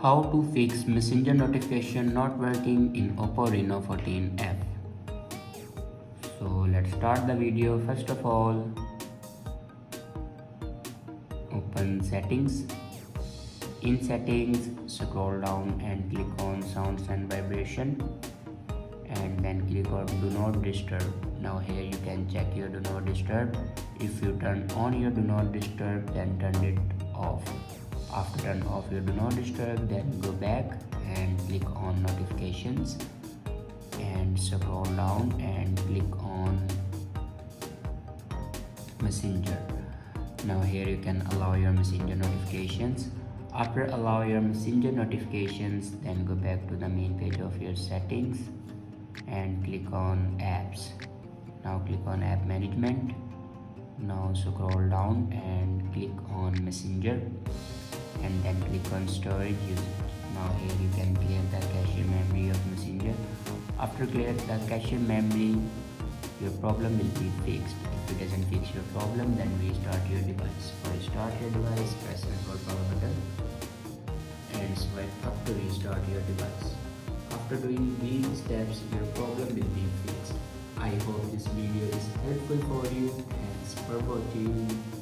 How to fix messenger notification not working in Oppo Reno 14f. So let's start the video. First of all, open settings. In settings, scroll down and click on sounds and vibration, and then click on do not disturb. Now here you can check your do not disturb. If you turn on your do not disturb, then turn it off. After turn off your do not disturb, then go back and click on notifications and scroll down and click on messenger. Now here you can allow your messenger notifications. After allow your messenger notifications, then go back to the main page of your settings and click on apps. Now click on app management. Now scroll down and click on messenger and then click on storage usage. Now here you can clear the cache memory of messenger. After clear the cache memory, your problem will be fixed. If it doesn't fix your problem, then restart your device. For start your device, press the hold power button and swipe up to restart your device. After doing these steps, your problem will be fixed. I hope this video is helpful for you. Thanks for watching.